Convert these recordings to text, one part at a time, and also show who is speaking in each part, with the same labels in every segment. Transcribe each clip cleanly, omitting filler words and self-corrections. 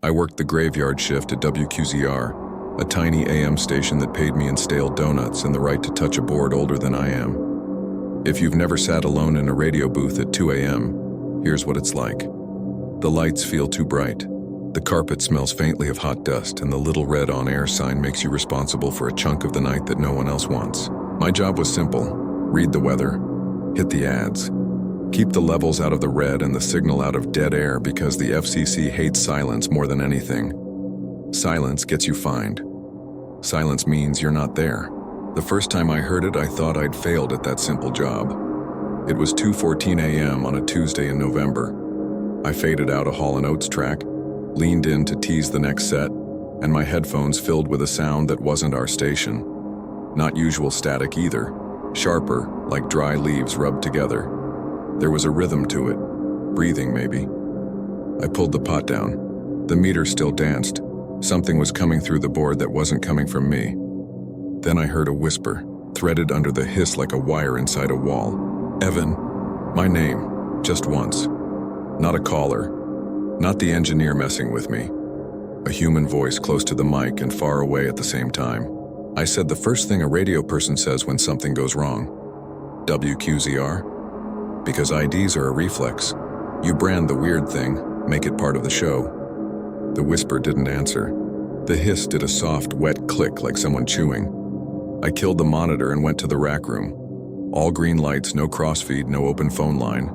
Speaker 1: I worked the graveyard shift at WQZR, a tiny AM station that paid me in stale donuts and the right to touch a board older than I am. If you've never sat alone in a radio booth at 2 a.m., here's what it's like. The lights feel too bright. The carpet smells faintly of hot dust, and the little red on-air sign makes you responsible for a chunk of the night that no one else wants. My job was simple. Read the weather. Hit the ads. Keep the levels out of the red and the signal out of dead air because the FCC hates silence more than anything. Silence gets you fined. Silence means you're not there. The first time I heard it, I thought I'd failed at that simple job. It was 2:14 a.m. on a Tuesday in November. I faded out a Hall & Oates track, leaned in to tease the next set, and my headphones filled with a sound that wasn't our station. Not usual static either, sharper, like dry leaves rubbed together. There was a rhythm to it, breathing maybe. I pulled the pot down. The meter still danced. Something was coming through the board that wasn't coming from me. Then I heard a whisper, threaded under the hiss like a wire inside a wall. Evan, my name, just once. Not a caller, not the engineer messing with me. A human voice close to the mic and far away at the same time. I said the first thing a radio person says when something goes wrong. WQZR? Because IDs are a reflex. You brand the weird thing, make it part of the show. The whisper didn't answer. The hiss did a soft, wet click like someone chewing. I killed the monitor and went to the rack room. All green lights, no crossfeed, no open phone line.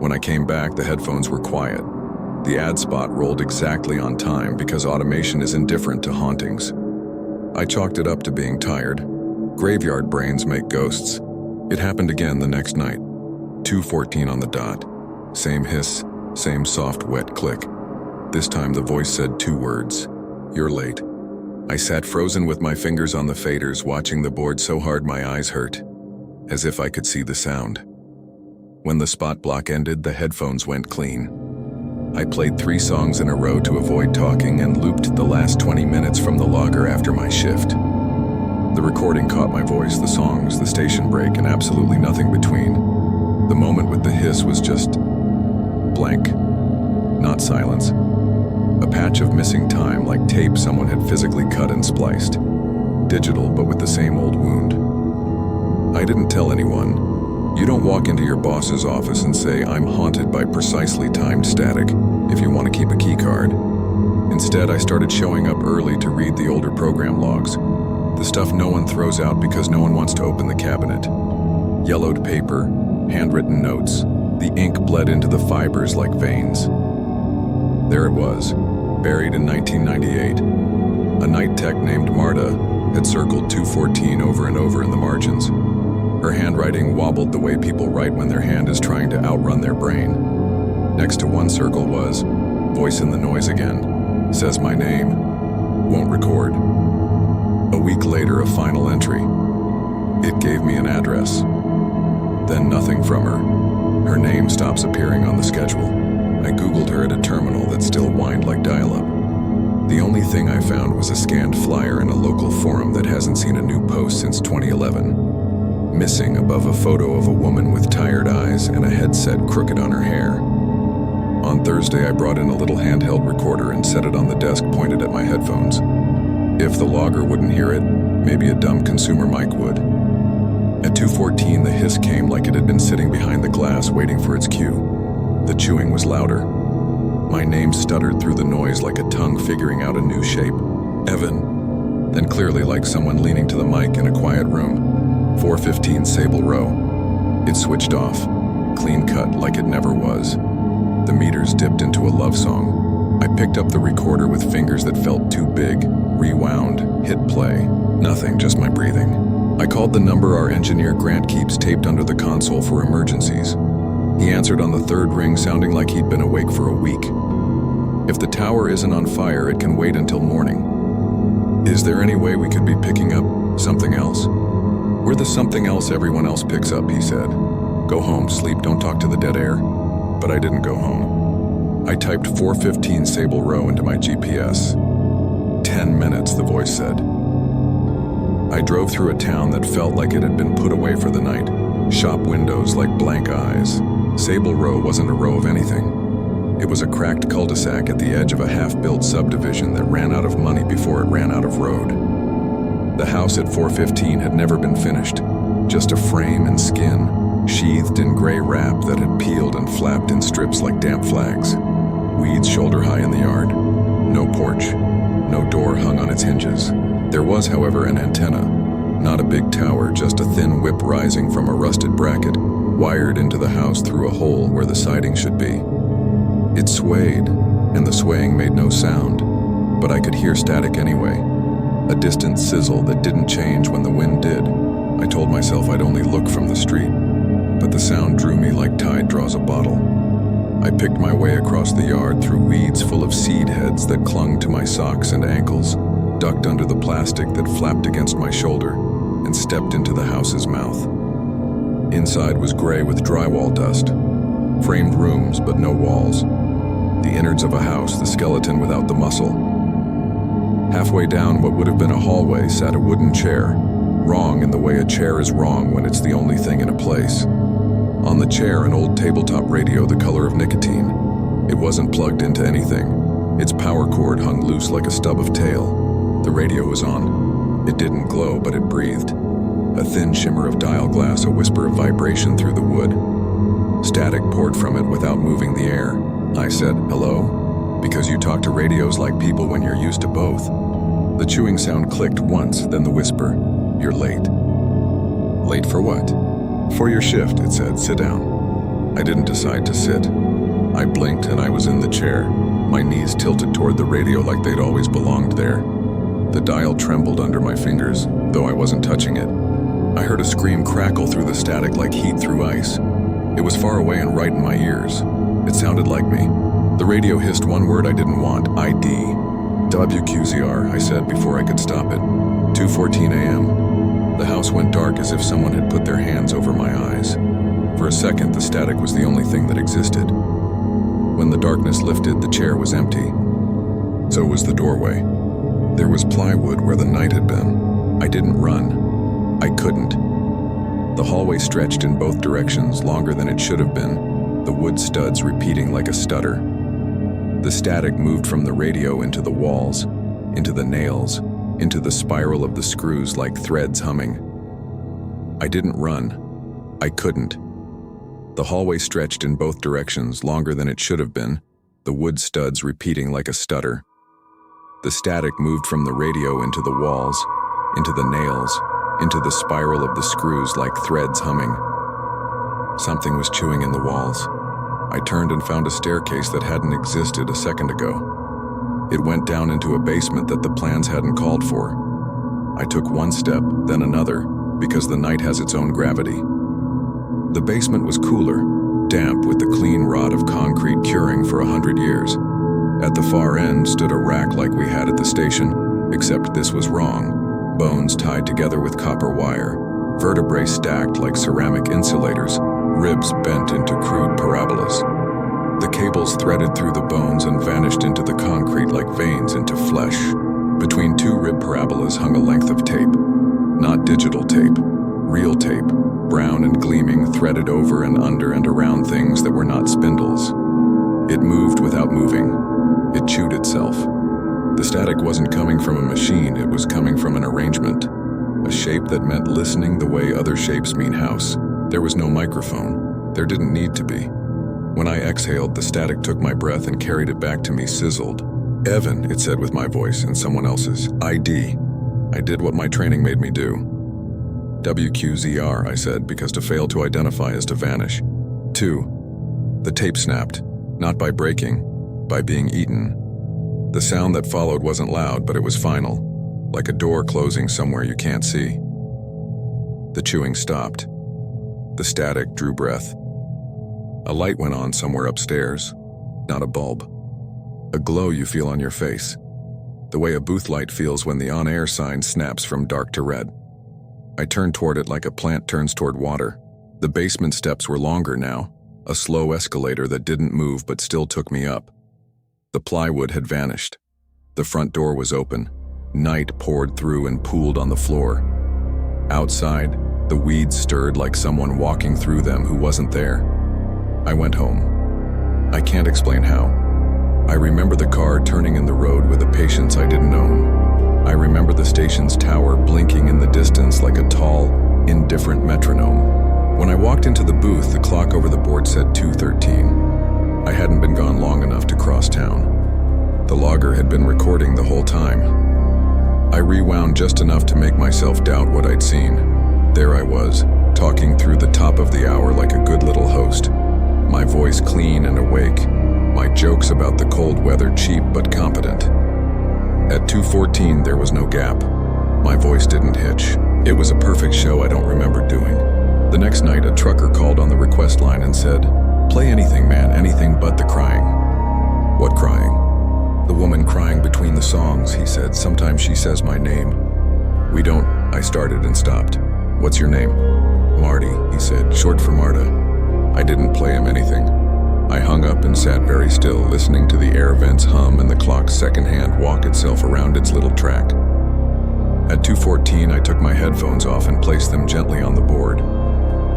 Speaker 1: When I came back, the headphones were quiet. The ad spot rolled exactly on time because automation is indifferent to hauntings. I chalked it up to being tired. Graveyard brains make ghosts. It happened again the next night. 2:14 on the dot. Same hiss, same soft, wet click. This time the voice said 2 words. You're late. I sat frozen with my fingers on the faders, watching the board so hard my eyes hurt, as if I could see the sound. When the spot block ended, the headphones went clean. I played 3 songs in a row to avoid talking and looped the last 20 minutes from the logger after my shift. The recording caught my voice, the songs, the station break, and absolutely nothing between. The moment with the hiss was just blank, not silence. A patch of missing time, like tape someone had physically cut and spliced. Digital, but with the same old wound. I didn't tell anyone. You don't walk into your boss's office and say, I'm haunted by precisely timed static, if you want to keep a key card. Instead, I started showing up early to read the older program logs. The stuff no one throws out because no one wants to open the cabinet. Yellowed paper, handwritten notes. The ink bled into the fibers like veins. There it was, buried in 1998. A night tech named Marta had circled 2:14 over and over in the margins. Her handwriting wobbled the way people write when their hand is trying to outrun their brain. Next to one circle was, voice in the noise again, says my name, won't record. A week later, a final entry. It gave me an address. Then nothing from her. Her name stops appearing on the schedule. I Googled her at a terminal that still whined like dial-up. The only thing I found was a scanned flyer in a local forum that hasn't seen a new post since 2011. Missing above a photo of a woman with tired eyes and a headset crooked on her hair. On Thursday, I brought in a little handheld recorder and set it on the desk pointed at my headphones. If the logger wouldn't hear it, maybe a dumb consumer mic would. At 2:14, the hiss came like it had been sitting behind the glass waiting for its cue. The chewing was louder. My name stuttered through the noise like a tongue figuring out a new shape. Evan. Then clearly like someone leaning to the mic in a quiet room. 4:15 Sable Row. It switched off, clean cut like it never was. The meters dipped into a love song. I picked up the recorder with fingers that felt too big, rewound, hit play. Nothing, just my breathing. I called the number our engineer Grant keeps taped under the console for emergencies. He answered on the 3rd ring, sounding like he'd been awake for a week. If the tower isn't on fire, it can wait until morning. Is there any way we could be picking up something else? We're the something else everyone else picks up, he said. Go home, sleep, don't talk to the dead air. But I didn't go home. I typed 4:15 Sable Row into my GPS. 10 minutes, the voice said. I drove through a town that felt like it had been put away for the night. Shop windows like blank eyes. Sable Row wasn't a row of anything. It was a cracked cul-de-sac at the edge of a half-built subdivision that ran out of money before it ran out of road. The house at 415 had never been finished, just a frame and skin, sheathed in gray wrap that had peeled and flapped in strips like damp flags. Weeds shoulder high in the yard. No porch. No door hung on its hinges. There was, however, an antenna. Not a big tower, just a thin whip rising from a rusted bracket, wired into the house through a hole where the siding should be. It swayed, and the swaying made no sound, but I could hear static anyway. A distant sizzle that didn't change when the wind did. I told myself I'd only look from the street, but the sound drew me like tide draws a bottle. I picked my way across the yard through weeds full of seed heads that clung to my socks and ankles, ducked under the plastic that flapped against my shoulder, and stepped into the house's mouth. Inside was gray with drywall dust. Framed rooms, but no walls. The innards of a house, the skeleton without the muscle. Halfway down what would have been a hallway sat a wooden chair, wrong in the way a chair is wrong when it's the only thing in a place. On the chair, an old tabletop radio the color of nicotine. It wasn't plugged into anything. Its power cord hung loose like a stub of tail. The radio was on. It didn't glow, but it breathed. A thin shimmer of dial glass, a whisper of vibration through the wood. Static poured from it without moving the air. I said, "Hello?" Because you talk to radios like people when you're used to both. The chewing sound clicked once, then the whisper, "You're late." "Late for what?" "For your shift," it said. "Sit down." I didn't decide to sit. I blinked and I was in the chair, my knees tilted toward the radio like they'd always belonged there. The dial trembled under my fingers, though I wasn't touching it. I heard a scream crackle through the static like heat through ice. It was far away and right in my ears. It sounded like me. The radio hissed one word I didn't want, ID. "WQZR," I said before I could stop it. 2:14 a.m. The house went dark as if someone had put their hands over my eyes. For a second, the static was the only thing that existed. When the darkness lifted, the chair was empty. So was the doorway. There was plywood where the night had been. I didn't run. I couldn't. The hallway stretched in both directions, longer than it should have been, the wood studs repeating like a stutter. The static moved from the radio into the walls, into the nails, into the spiral of the screws like threads humming. I didn't run. I couldn't. The hallway stretched in both directions, longer than it should have been, the wood studs repeating like a stutter. The static moved from the radio into the walls, into the nails, into the spiral of the screws like threads humming. Something was chewing in the walls. I turned and found a staircase that hadn't existed a second ago. It went down into a basement that the plans hadn't called for. I took one step, then another, because the night has its own gravity. The basement was cooler, damp with the clean rot of concrete curing for 100 years. At the far end stood a rack like we had at the station, except this was wrong. Bones tied together with copper wire, vertebrae stacked like ceramic insulators, ribs bent into crude parabolas. The cables threaded through the bones and vanished into the concrete like veins into flesh. Between two rib parabolas hung a length of tape. Not digital tape, real tape, brown and gleaming, threaded over and under and around things that were not spindles. It moved without moving. It chewed itself. The static wasn't coming from a machine, it was coming from an arrangement. A shape that meant listening the way other shapes mean house. There was no microphone. There didn't need to be. When I exhaled, the static took my breath and carried it back to me, sizzled. "Evan," it said with my voice and someone else's. "ID." I did what my training made me do. "WQZR," I said, because to fail to identify is to vanish. 2. The tape snapped, not by breaking, by being eaten. The sound that followed wasn't loud, but it was final, like a door closing somewhere you can't see. The chewing stopped. The static drew breath. A light went on somewhere upstairs, not a bulb. A glow you feel on your face, the way a booth light feels when the on-air sign snaps from dark to red. I turned toward it like a plant turns toward water. The basement steps were longer now, a slow escalator that didn't move but still took me up. The plywood had vanished. The front door was open. Night poured through and pooled on the floor. Outside, the weeds stirred like someone walking through them who wasn't there. I went home. I can't explain how. I remember the car turning in the road with a patience I didn't own. I remember the station's tower blinking in the distance like a tall, indifferent metronome. When I walked into the booth, the clock over the board said 2:13. I hadn't been gone long enough to cross town. The logger had been recording the whole time. I rewound just enough to make myself doubt what I'd seen. There I was, talking through the top of the hour like a good little host. My voice clean and awake. My jokes about the cold weather cheap but competent. At 2:14 there was no gap. My voice didn't hitch. It was a perfect show I don't remember doing. The next night a trucker called on the request line and said, "Play anything, man, anything but the crying." "What crying?" "The woman crying between the songs," he said. "Sometimes she says my name." "We don't," I started and stopped. "What's your name?" "Marty," he said, "short for Marta." I didn't play him anything. I hung up and sat very still, listening to the air vents hum and the clock's second hand walk itself around its little track. At 2:14, I took my headphones off and placed them gently on the board.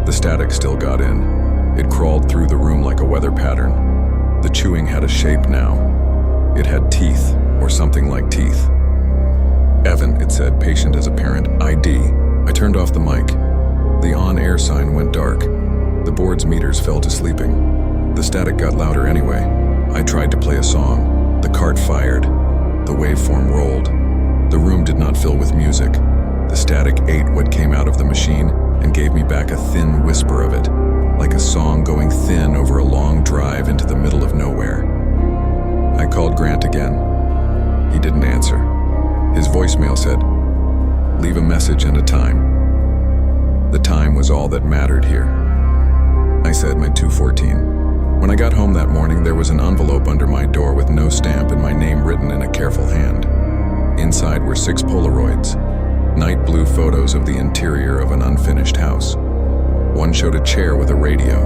Speaker 1: The static still got in. It crawled through the room like a weather pattern. The chewing had a shape now. It had teeth, or something like teeth. "Evan," it said, patient as a parent, "ID." I turned off the mic. The on-air sign went dark. The board's meters fell to sleeping. The static got louder anyway. I tried to play a song. The cart fired. The waveform rolled. The room did not fill with music. The static ate what came out of the machine and gave me back a thin whisper of it, like a song going thin over a long drive into the middle of nowhere. I called Grant again. He didn't answer. His voicemail said, "Leave a message and a time." The time was all that mattered here. I said my 2:14. When I got home that morning, there was an envelope under my door with no stamp and my name written in a careful hand. Inside were 6 Polaroids, night blue photos of the interior of an unfinished house. One showed a chair with a radio.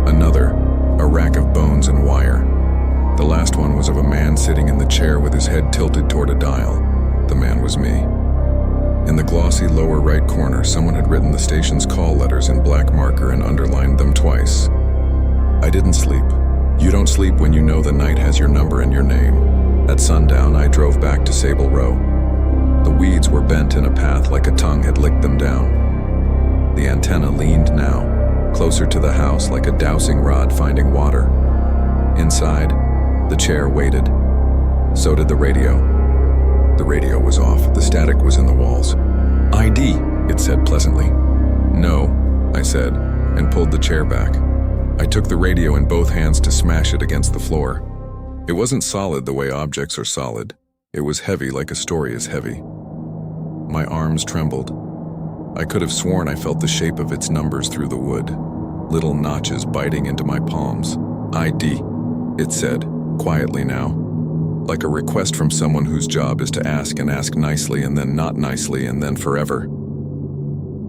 Speaker 1: Another, a rack of bones and wire. The last one was of a man sitting in the chair with his head tilted toward a dial. The man was me. In the glossy lower right corner, someone had written the station's call letters in black marker and underlined them twice. I didn't sleep. You don't sleep when you know the night has your number and your name. At sundown, I drove back to Sable Row. The weeds were bent in a path like a tongue had licked them down. The antenna leaned now, closer to the house like a dowsing rod finding water. Inside, the chair waited. So did the radio. The radio was off. The static was in the walls. "ID," it said pleasantly. "No," I said, and pulled the chair back. I took the radio in both hands to smash it against the floor. It wasn't solid the way objects are solid. It was heavy like a story is heavy. My arms trembled. I could have sworn I felt the shape of its numbers through the wood, little notches biting into my palms. "ID," it said, quietly now, like a request from someone whose job is to ask and ask nicely and then not nicely and then forever.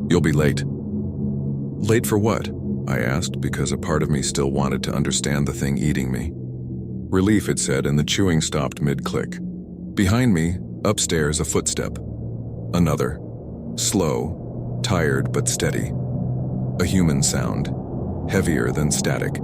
Speaker 1: "You'll be late." "Late for what?" I asked, because a part of me still wanted to understand the thing eating me. "Relief," it said, and the chewing stopped mid-click. Behind me, upstairs, a footstep. Another. Slow, tired but steady. A human sound, heavier than static.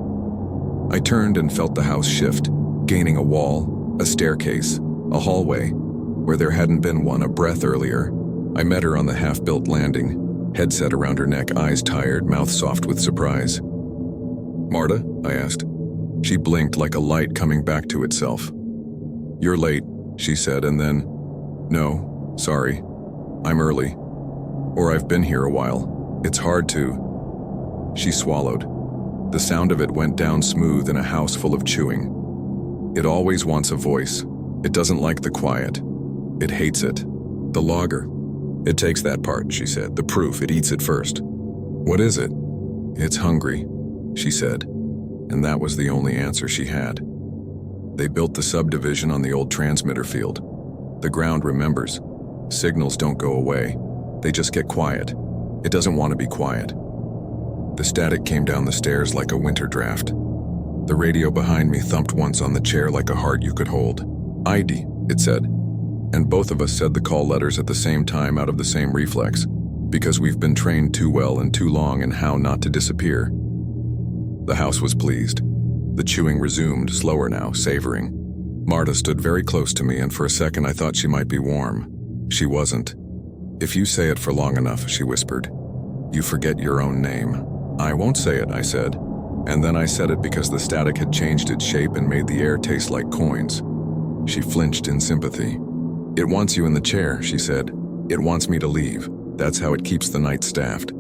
Speaker 1: I turned and felt the house shift, gaining a wall, a staircase, a hallway, where there hadn't been one a breath earlier. I met her on the half-built landing, headset around her neck, eyes tired, mouth soft with surprise. "Marta?" I asked. She blinked like a light coming back to itself. "You're late," she said, and then, "No, sorry, I'm early. Or I've been here a while. It's hard to..." She swallowed. The sound of it went down smooth in a house full of chewing. It always wants a voice. It doesn't like the quiet. It hates it. The logger. "It takes that part," she said. "The proof, it eats it first." "What is it?" "It's hungry," she said. And that was the only answer she had. They built the subdivision on the old transmitter field. The ground remembers. Signals don't go away. They just get quiet. It doesn't want to be quiet. The static came down the stairs like a winter draft. The radio behind me thumped once on the chair like a heart you could hold. "ID," it said. And both of us said the call letters at the same time out of the same reflex, because we've been trained too well and too long in how not to disappear. The house was pleased. The chewing resumed, slower now, savoring. Marta stood very close to me, and for a second I thought she might be warm. She wasn't. "If you say it for long enough," she whispered, "you forget your own name." "I won't say it," I said. And then I said it because the static had changed its shape and made the air taste like coins. She flinched in sympathy. "It wants you in the chair," she said. "It wants me to leave. That's how it keeps the night staffed."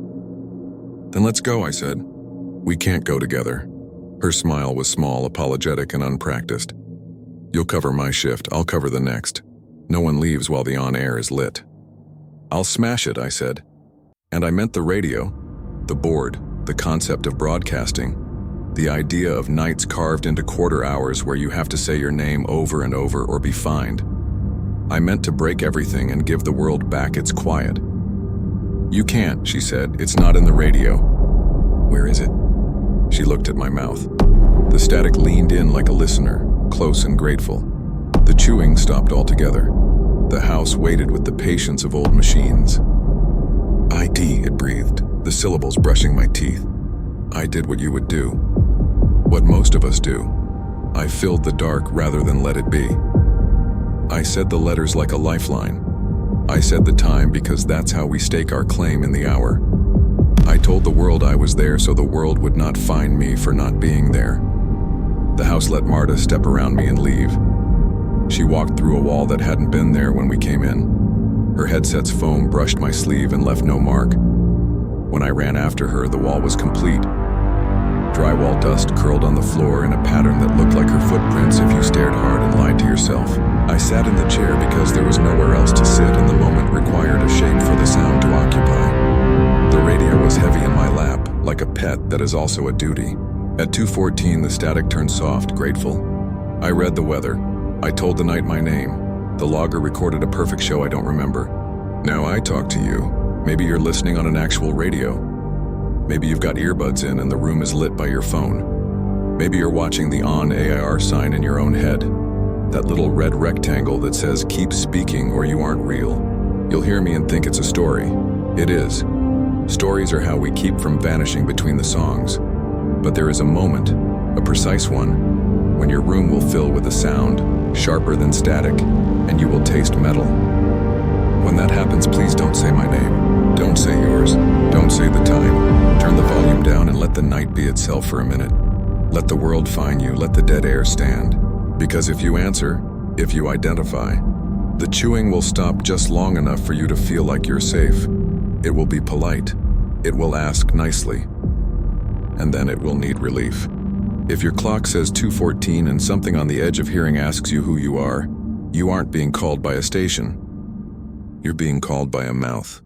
Speaker 1: "Then let's go," I said. "We can't go together." Her smile was small, apologetic, and unpracticed. "You'll cover my shift, I'll cover the next. No one leaves while the on-air is lit." "I'll smash it," I said. And I meant the radio, the board, the concept of broadcasting, the idea of nights carved into quarter hours where you have to say your name over and over or be fined. I meant to break everything and give the world back its quiet. "You can't," she said. "It's not in the radio." "Where is it?" She looked at my mouth. The static leaned in like a listener, close and grateful. The chewing stopped altogether. The house waited with the patience of old machines. "ID," it breathed, the syllables brushing my teeth. "I did what you would do. What most of us do. I filled the dark rather than let it be. I said the letters like a lifeline. I said the time because that's how we stake our claim in the hour. I told the world I was there so the world would not find me for not being there." The house let Marta step around me and leave. She walked through a wall that hadn't been there when we came in. Her headset's foam brushed my sleeve and left no mark. When I ran after her, the wall was complete. Drywall dust curled on the floor in a pattern that looked like her footprints if you stared hard and lied to yourself. I sat in the chair because there was nowhere else to sit, and the moment required a shape for the sound to occupy. The radio was heavy in my lap, like a pet that is also a duty. At 2:14, the static turned soft, grateful. I read the weather. I told the night my name. The logger recorded a perfect show I don't remember. Now I talk to you. Maybe you're listening on an actual radio. Maybe you've got earbuds in and the room is lit by your phone. Maybe you're watching the on AIR sign in your own head. That little red rectangle that says, "Keep speaking or you aren't real." You'll hear me and think it's a story. It is. Stories are how we keep from vanishing between the songs. But there is a moment, a precise one, when your room will fill with a sound, sharper than static, and you will taste metal. When that happens, please don't say my name. Don't say yours. Don't say the time. Turn the volume down and let the night be itself for a minute. Let the world find you. Let the dead air stand. Because if you answer, if you identify, the chewing will stop just long enough for you to feel like you're safe. It will be polite. It will ask nicely. And then it will need relief. If your clock says 2:14 and something on the edge of hearing asks you who you aren't being called by a station. You're being called by a mouth.